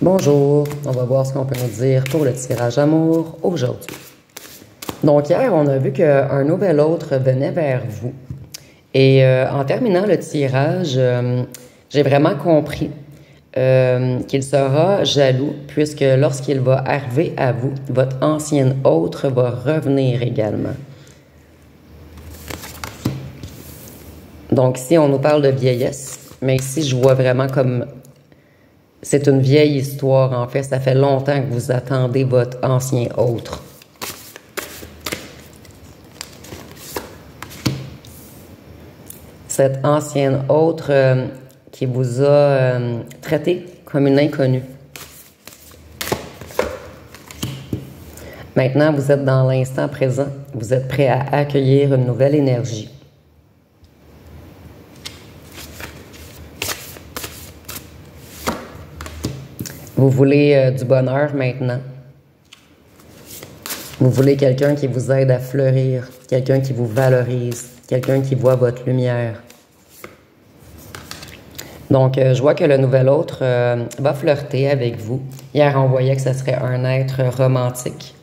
Bonjour, on va voir ce qu'on peut nous dire pour le tirage amour aujourd'hui. Donc hier, on a vu qu'un nouvel autre venait vers vous. Et en terminant le tirage, j'ai vraiment compris qu'il sera jaloux puisque lorsqu'il va arriver à vous, votre ancienne autre va revenir également. Donc ici, on nous parle de vieillesse, mais ici, je vois vraiment comme... C'est une vieille histoire, en fait. Ça fait longtemps que vous attendez votre ancien autre. Cette ancienne autre qui vous a traité comme une inconnue. Maintenant, vous êtes dans l'instant présent. Vous êtes prêt à accueillir une nouvelle énergie. Vous voulez du bonheur maintenant. Vous voulez quelqu'un qui vous aide à fleurir, quelqu'un qui vous valorise, quelqu'un qui voit votre lumière. Donc, je vois que le nouvel autre va flirter avec vous. Hier, on voyait que ce serait un être romantique.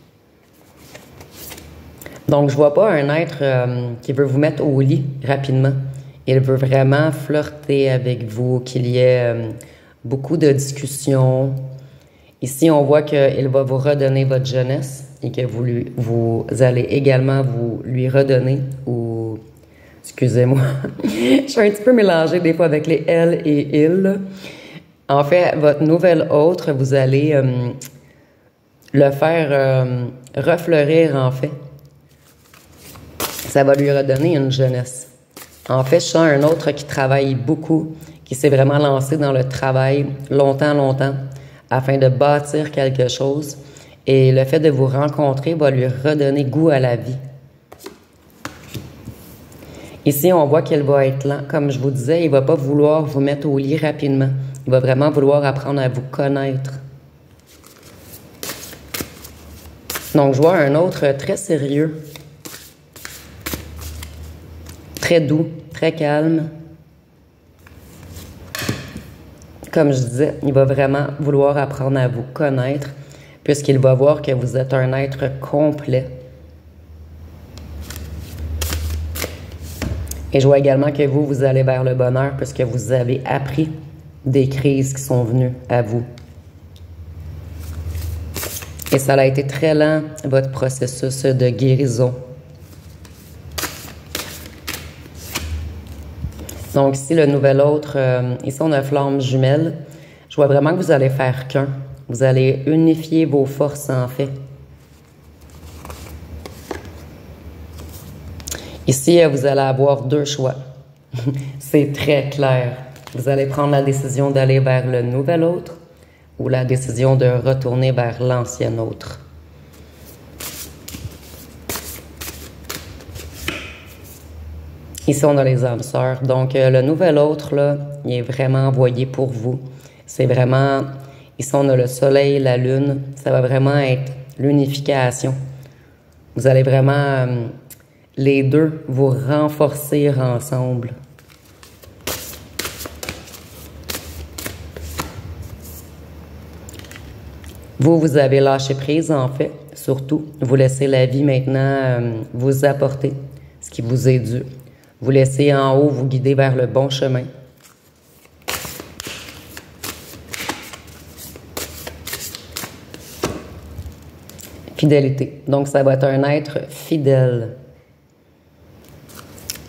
Donc, je vois pas un être qui veut vous mettre au lit rapidement. Il veut vraiment flirter avec vous, qu'il y ait beaucoup de discussions. Ici, on voit qu'il va vous redonner votre jeunesse et que vous allez également lui redonner ou... Excusez-moi, je suis un petit peu mélangée des fois avec les elle et il. En fait, votre nouvel autre, vous allez le faire refleurir, en fait. Ça va lui redonner une jeunesse. En fait, je sens un autre qui travaille beaucoup, qui s'est vraiment lancé dans le travail longtemps, afin de bâtir quelque chose. Et le fait de vous rencontrer va lui redonner goût à la vie. Ici, on voit qu'il va être lent. Comme je vous disais, il ne va pas vouloir vous mettre au lit rapidement. Il va vraiment vouloir apprendre à vous connaître. Donc, je vois un autre très sérieux, très doux, très calme. Comme je disais, il va vraiment vouloir apprendre à vous connaître puisqu'il va voir que vous êtes un être complet. Et je vois également que vous allez vers le bonheur puisque vous avez appris des crises qui sont venues à vous. Et ça a été très lent, votre processus de guérison. Donc ici, le nouvel autre, ici on a flamme jumelle. Je vois vraiment que vous allez faire qu'un. Vous allez unifier vos forces en fait. Ici, vous allez avoir deux choix. C'est très clair. Vous allez prendre la décision d'aller vers le nouvel autre ou la décision de retourner vers l'ancien autre. Ici, on a les âmes sœurs. Donc, le nouvel autre, là, il est vraiment envoyé pour vous. C'est vraiment... Ici, on a le soleil, la lune. Ça va vraiment être l'unification. Vous allez vraiment... les deux vous renforcer ensemble. Vous avez lâché prise, en fait. Surtout, vous laissez la vie maintenant vous apporter ce qui vous est dû. Vous laissez en haut vous guider vers le bon chemin. Fidélité. Donc, ça va être un être fidèle.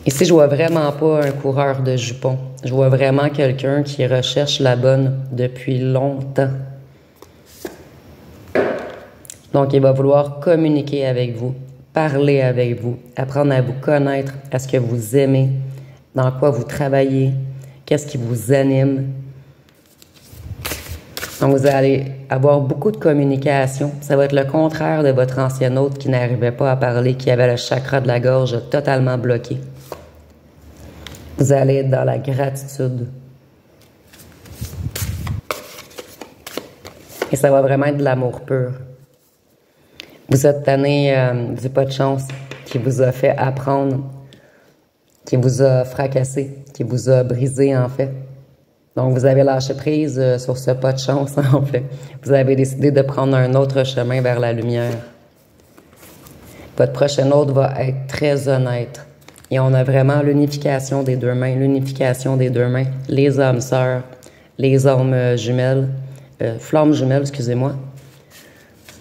Ici, je vois vraiment pas un coureur de jupons. Je vois vraiment quelqu'un qui recherche la bonne depuis longtemps. Donc, il va vouloir communiquer avec vous, parler avec vous, apprendre à vous connaître, à ce que vous aimez, dans quoi vous travaillez, qu'est-ce qui vous anime. Donc, vous allez avoir beaucoup de communication. Ça va être le contraire de votre ancien autre qui n'arrivait pas à parler, qui avait le chakra de la gorge totalement bloqué. Vous allez être dans la gratitude. Et ça va vraiment être de l'amour pur. Vous êtes tanné du pas de chance qui vous a fait apprendre, qui vous a fracassé, qui vous a brisé en fait. Donc, vous avez lâché prise sur ce pas de chance, en fait. Vous avez décidé de prendre un autre chemin vers la lumière. Votre prochain hôte va être très honnête. Et on a vraiment l'unification des deux mains, les âmes sœurs, les âmes jumelles, flammes jumelles, excusez-moi.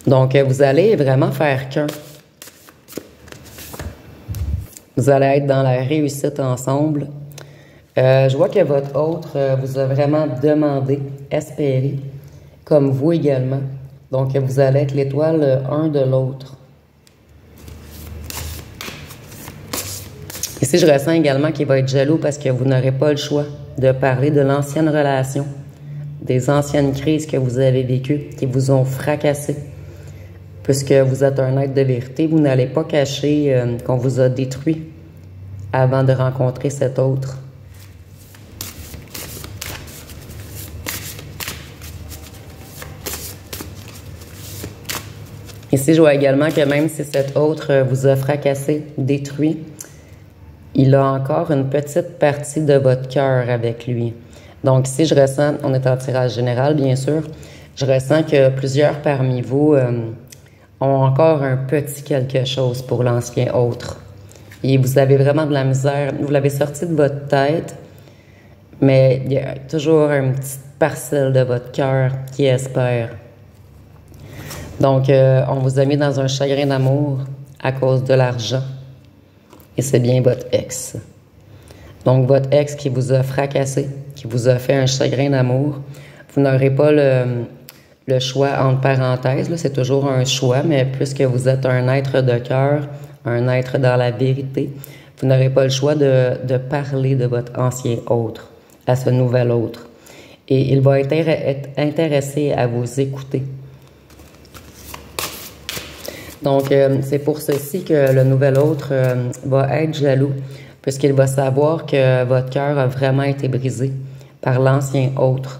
Donc, vous allez vraiment faire qu'un. Vous allez être dans la réussite ensemble. Je vois que votre autre vous a vraiment demandé, espéré, comme vous également. Donc, vous allez être l'étoile un de l'autre. Ici, je ressens également qu'il va être jaloux parce que vous n'aurez pas le choix de parler de l'ancienne relation, des anciennes crises que vous avez vécues, qui vous ont fracassé. Puisque vous êtes un être de vérité, vous n'allez pas cacher qu'on vous a détruit avant de rencontrer cet autre. Ici, je vois également que même si cet autre vous a fracassé, détruit, il a encore une petite partie de votre cœur avec lui. Donc ici, je ressens, on est en tirage général, bien sûr, je ressens que plusieurs parmi vous ont encore un petit quelque chose pour l'ancien autre. Et vous avez vraiment de la misère, vous l'avez sorti de votre tête, mais il y a toujours une petite parcelle de votre cœur qui espère. Donc, on vous a mis dans un chagrin d'amour à cause de l'argent. Et c'est bien votre ex. Donc, votre ex qui vous a fracassé, qui vous a fait un chagrin d'amour, vous n'aurez pas le choix entre parenthèses. C'est toujours un choix, mais puisque vous êtes un être de cœur, un être dans la vérité, vous n'aurez pas le choix de parler de votre ancien autre à ce nouvel autre. Et il va être intéressé à vous écouter. Donc, c'est pour ceci que le nouvel autre va être jaloux, puisqu'il va savoir que votre cœur a vraiment été brisé par l'ancien autre.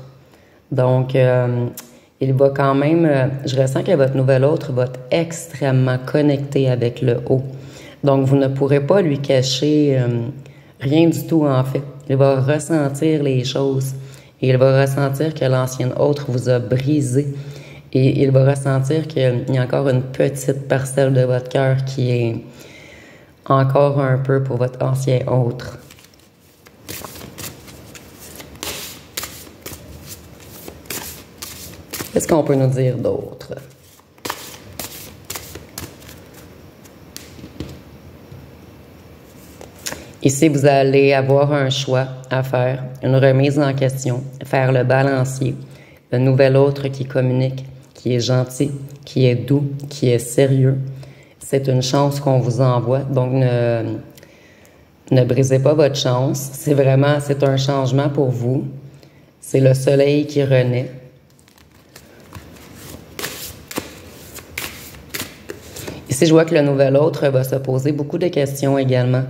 Donc, il va quand même, je ressens que votre nouvel autre va être extrêmement connecté avec le haut. Donc, vous ne pourrez pas lui cacher rien du tout, en fait. Il va ressentir les choses. Et il va ressentir que l'ancien autre vous a brisé. Et il va ressentir qu'il y a encore une petite parcelle de votre cœur qui est encore un peu pour votre ancien autre. Qu'est-ce qu'on peut nous dire d'autre? Ici, vous allez avoir un choix à faire, une remise en question, faire le balancier, le nouvel autre qui communique, qui est gentil, qui est doux, qui est sérieux. C'est une chance qu'on vous envoie, donc ne brisez pas votre chance. C'est un changement pour vous. C'est le soleil qui renaît. Ici, je vois que le nouvel autre va se poser beaucoup de questions également.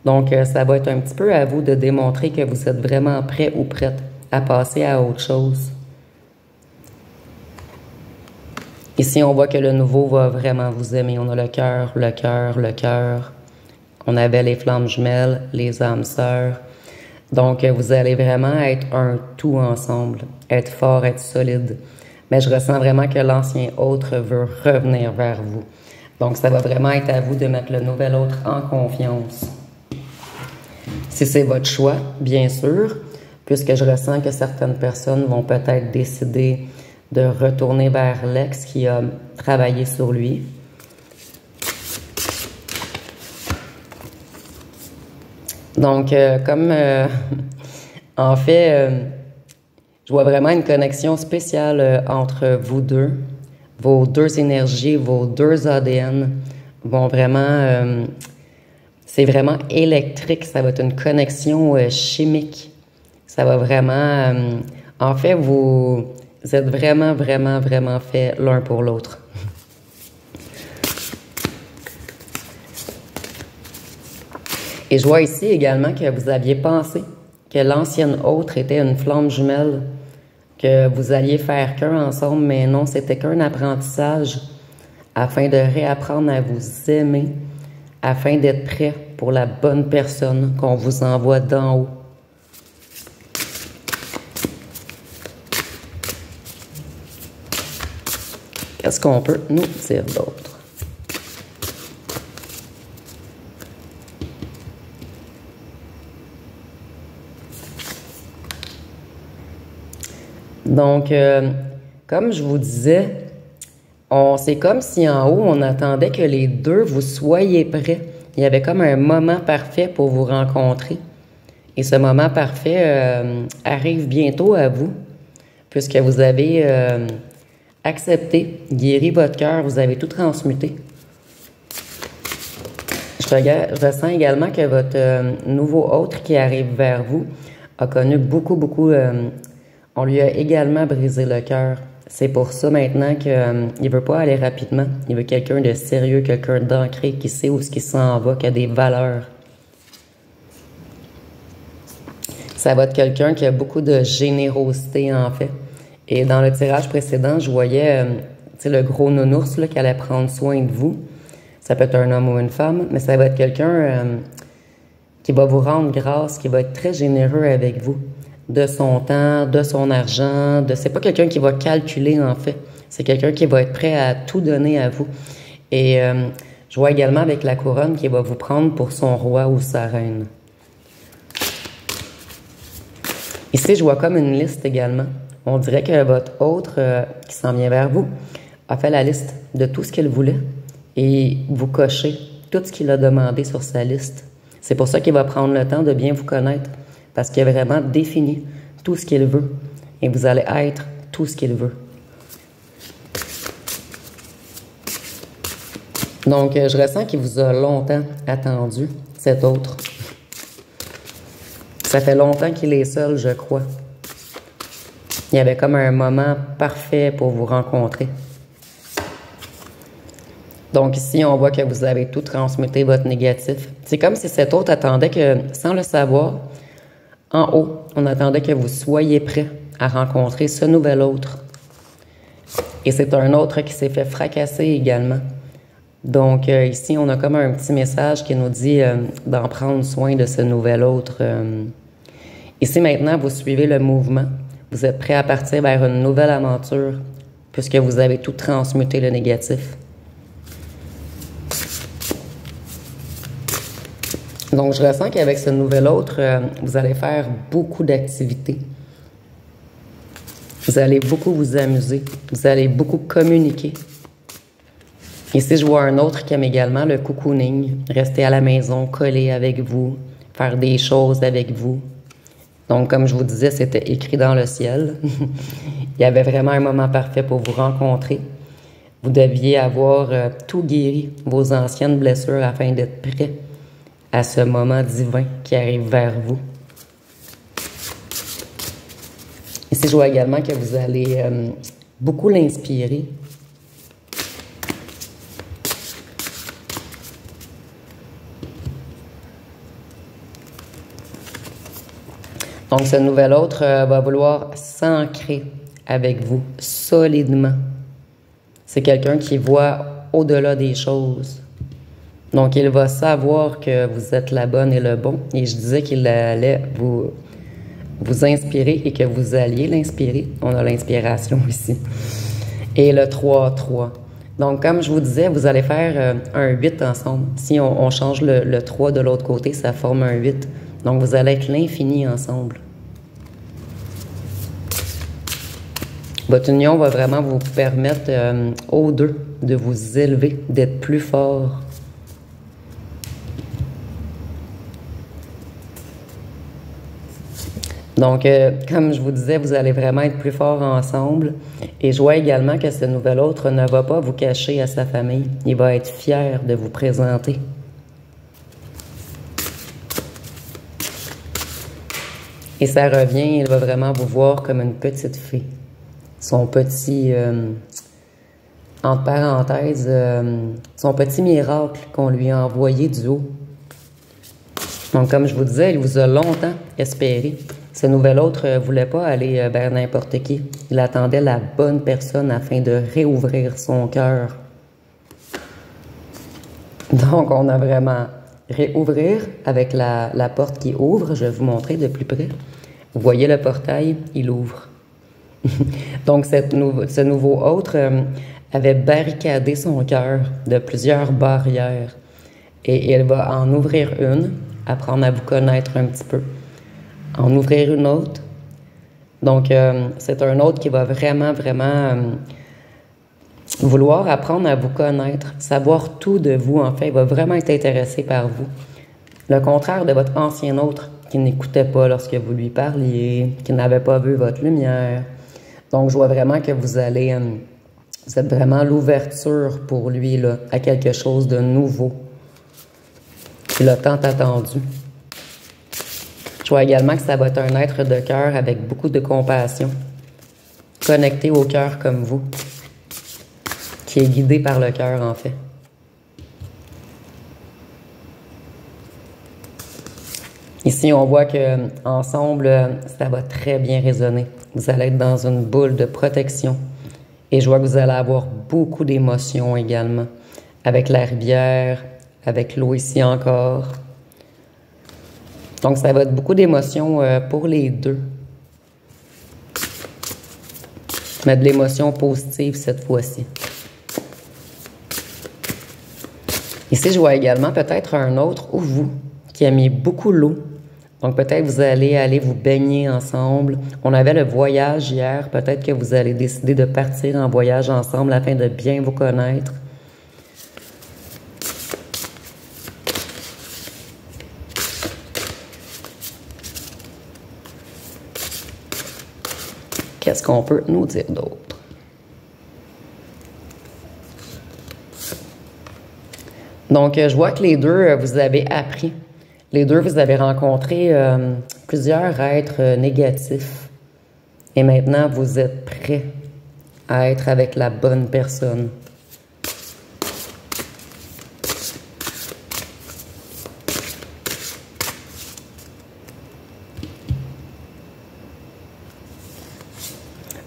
Donc, ça va être un petit peu à vous de démontrer que vous êtes vraiment prêt ou prête à passer à autre chose. Ici, on voit que le nouveau va vraiment vous aimer. On a le cœur, le cœur, le cœur. On avait les flammes jumelles, les âmes sœurs. Donc, vous allez vraiment être un tout ensemble, être fort, être solide. Mais je ressens vraiment que l'ancien autre veut revenir vers vous. Donc, ça va vraiment être à vous de mettre le nouvel autre en confiance. Si c'est votre choix, bien sûr, puisque je ressens que certaines personnes vont peut-être décider de retourner vers l'ex qui a travaillé sur lui. Donc, en fait, je vois vraiment une connexion spéciale entre vous deux. Vos deux énergies, vos deux ADN vont vraiment... c'est vraiment électrique, ça va être une connexion chimique. Ça va vraiment... en fait, vous êtes vraiment, vraiment, vraiment faits l'un pour l'autre. Et je vois ici également que vous aviez pensé que l'ancienne autre était une flamme jumelle, que vous alliez faire qu'un ensemble, mais non, c'était qu'un apprentissage afin de réapprendre à vous aimer, afin d'être prêt pour la bonne personne qu'on vous envoie d'en haut. Qu'est-ce qu'on peut nous dire d'autre? Donc, comme je vous disais, c'est comme si en haut, on attendait que les deux, vous soyez prêts. Il y avait comme un moment parfait pour vous rencontrer. Et ce moment parfait arrive bientôt à vous, puisque vous avez accepté, guéri votre cœur, vous avez tout transmuté. Je ressens également que votre nouveau autre qui arrive vers vous a connu beaucoup, on lui a également brisé le cœur. C'est pour ça maintenant qu'il ne veut pas aller rapidement. Il veut quelqu'un de sérieux, quelqu'un d'ancré, qui sait où ce qu'il s'en va, qui a des valeurs. Ça va être quelqu'un qui a beaucoup de générosité, en fait. Et dans le tirage précédent, je voyais le gros nounours là, qui allait prendre soin de vous. Ça peut être un homme ou une femme, mais ça va être quelqu'un qui va vous rendre grâce, qui va être très généreux avec vous. De son temps, de son argent, c'est pas quelqu'un qui va calculer, en fait. C'est quelqu'un qui va être prêt à tout donner à vous. Et je vois également avec la couronne qui va vous prendre pour son roi ou sa reine. Ici, je vois comme une liste également. On dirait que votre autre qui s'en vient vers vous a fait la liste de tout ce qu'il voulait et vous cochez tout ce qu'il a demandé sur sa liste. C'est pour ça qu'il va prendre le temps de bien vous connaître. Parce qu'il a vraiment défini tout ce qu'il veut. Et vous allez être tout ce qu'il veut. Donc, je ressens qu'il vous a longtemps attendu, cet autre. Ça fait longtemps qu'il est seul, je crois. Il y avait comme un moment parfait pour vous rencontrer. Donc ici, on voit que vous avez tout transmuté, votre négatif. C'est comme si cet autre attendait que, sans le savoir, en haut, on attendait que vous soyez prêts à rencontrer ce nouvel autre. Et c'est un autre qui s'est fait fracasser également. Donc ici, on a comme un petit message qui nous dit d'en prendre soin de ce nouvel autre. Ici, maintenant, vous suivez le mouvement. Vous êtes prêts à partir vers une nouvelle aventure puisque vous avez tout transmuté le négatif. Donc, je ressens qu'avec ce nouvel autre, vous allez faire beaucoup d'activités. Vous allez beaucoup vous amuser. Vous allez beaucoup communiquer. Ici, je vois un autre qui aime également le cocooning. Rester à la maison, coller avec vous, faire des choses avec vous. Donc, comme je vous disais, c'était écrit dans le ciel. Il y avait vraiment un moment parfait pour vous rencontrer. Vous deviez avoir tout guéri, vos anciennes blessures, afin d'être prêt à ce moment divin qui arrive vers vous. Ici, je vois également que vous allez beaucoup l'inspirer. Donc, ce nouvel autre va vouloir s'ancrer avec vous solidement. C'est quelqu'un qui voit au-delà des choses. Donc, il va savoir que vous êtes la bonne et le bon. Et je disais qu'il allait vous inspirer et que vous alliez l'inspirer. On a l'inspiration ici. Et le 3-3. Donc, comme je vous disais, vous allez faire un 8 ensemble. Si on change le 3 de l'autre côté, ça forme un 8. Donc, vous allez être l'infini ensemble. Votre union va vraiment vous permettre aux deux de vous élever, d'être plus forts. Donc, comme je vous disais, vous allez vraiment être plus forts ensemble. Et je vois également que ce nouvel autre ne va pas vous cacher à sa famille. Il va être fier de vous présenter. Et ça revient, il va vraiment vous voir comme une petite fée. Son petit, entre parenthèses, son petit miracle qu'on lui a envoyé du haut. Donc, comme je vous disais, il vous a longtemps espéré. Ce nouvel autre ne voulait pas aller vers n'importe qui. Il attendait la bonne personne afin de réouvrir son cœur. Donc, on a vraiment réouvrir avec la porte qui ouvre. Je vais vous montrer de plus près. Vous voyez le portail, il ouvre. Donc, ce nouveau autre avait barricadé son cœur de plusieurs barrières. Et elle va en ouvrir une, apprendre à vous connaître un petit peu, en ouvrir une autre. Donc, c'est un autre qui va vraiment, vraiment vouloir apprendre à vous connaître, savoir tout de vous, en fait. Il va vraiment être intéressé par vous. Le contraire de votre ancien autre qui n'écoutait pas lorsque vous lui parliez, qui n'avait pas vu votre lumière. Donc, je vois vraiment que vous allez... vous êtes vraiment l'ouverture pour lui, là, à quelque chose de nouveau. Il a tant attendu. Je vois également que ça va être un être de cœur avec beaucoup de compassion, connecté au cœur comme vous, qui est guidé par le cœur, en fait. Ici, on voit que ensemble, ça va très bien résonner. Vous allez être dans une boule de protection. Et je vois que vous allez avoir beaucoup d'émotions également, avec la rivière, avec l'eau ici encore. Donc, ça va être beaucoup d'émotions pour les deux. Mais de l'émotion positive cette fois-ci. Ici, je vois également peut-être un autre ou vous qui aimez beaucoup l'eau. Donc, peut-être vous allez aller vous baigner ensemble. On avait le voyage hier. Peut-être que vous allez décider de partir en voyage ensemble afin de bien vous connaître. Qu'est-ce qu'on peut nous dire d'autre? Donc, je vois que les deux, vous avez appris. Les deux, vous avez rencontré plusieurs êtres négatifs. Et maintenant, vous êtes prêts à être avec la bonne personne.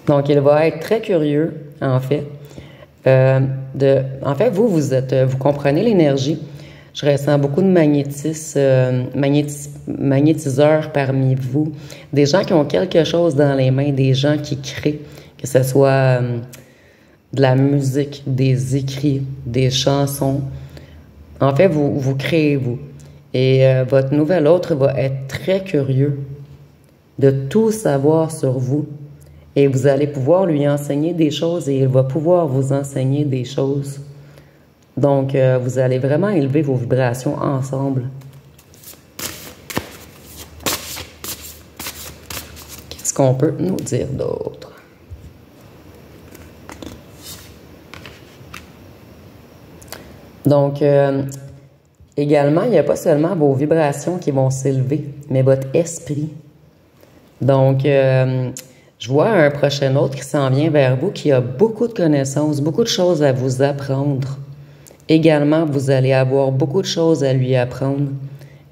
Donc, il va être très curieux, en fait. En fait, vous comprenez l'énergie. Je ressens beaucoup de magnétiseurs parmi vous. Des gens qui ont quelque chose dans les mains, des gens qui créent, que ce soit de la musique, des écrits, des chansons. En fait, vous créez, vous. Et votre nouvel autre va être très curieux de tout savoir sur vous. Et vous allez pouvoir lui enseigner des choses et il va pouvoir vous enseigner des choses. Donc, vous allez vraiment élever vos vibrations ensemble. Qu'est-ce qu'on peut nous dire d'autre? Donc, également, il n'y a pas seulement vos vibrations qui vont s'élever, mais votre esprit. Donc, je vois un prochain autre qui s'en vient vers vous, qui a beaucoup de connaissances, beaucoup de choses à vous apprendre. Également, vous allez avoir beaucoup de choses à lui apprendre.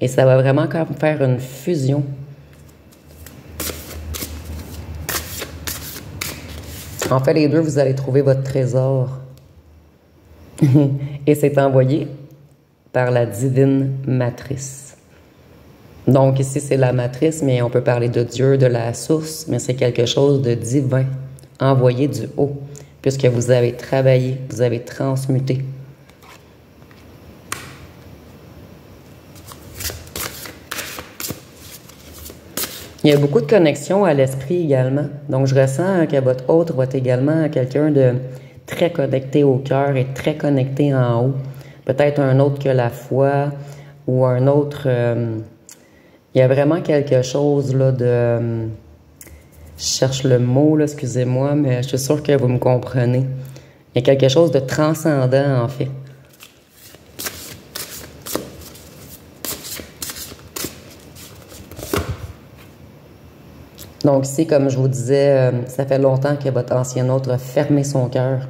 Et ça va vraiment comme faire une fusion. En fait, les deux, vous allez trouver votre trésor. Et c'est envoyé par la divine matrice. Donc ici, c'est la matrice, mais on peut parler de Dieu, de la source, mais c'est quelque chose de divin, envoyé du haut, puisque vous avez travaillé, vous avez transmuté. Il y a beaucoup de connexions à l'esprit également. Donc, je ressens que votre autre va être également quelqu'un de très connecté au cœur et très connecté en haut. Peut-être un autre que la foi ou un autre... il y a vraiment quelque chose là de... je cherche le mot, là, excusez-moi, mais je suis sûre que vous me comprenez. Il y a quelque chose de transcendant, en fait. Donc ici, comme je vous disais, ça fait longtemps que votre ancien autre a fermé son cœur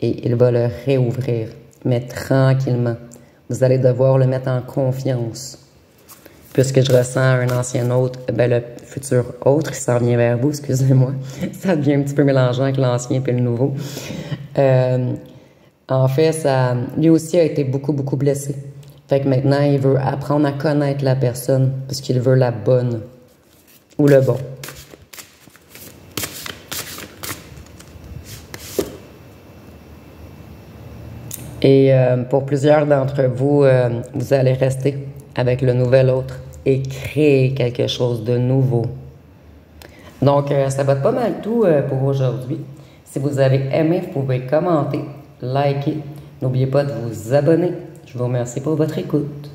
et il va le réouvrir, mais tranquillement. Vous allez devoir le mettre en confiance. Puisque je ressens un ancien autre, ben le futur autre qui s'en vient vers vous, excusez-moi. Ça devient un petit peu mélangeant avec l'ancien et le nouveau. En fait, lui aussi a été beaucoup, beaucoup blessé. Fait que maintenant, il veut apprendre à connaître la personne parce qu'il veut la bonne ou le bon. Et pour plusieurs d'entre vous, vous allez rester avec le nouvel autre et créer quelque chose de nouveau. Donc, ça va être pas mal tout pour aujourd'hui. Si vous avez aimé, vous pouvez commenter, liker. N'oubliez pas de vous abonner. Je vous remercie pour votre écoute.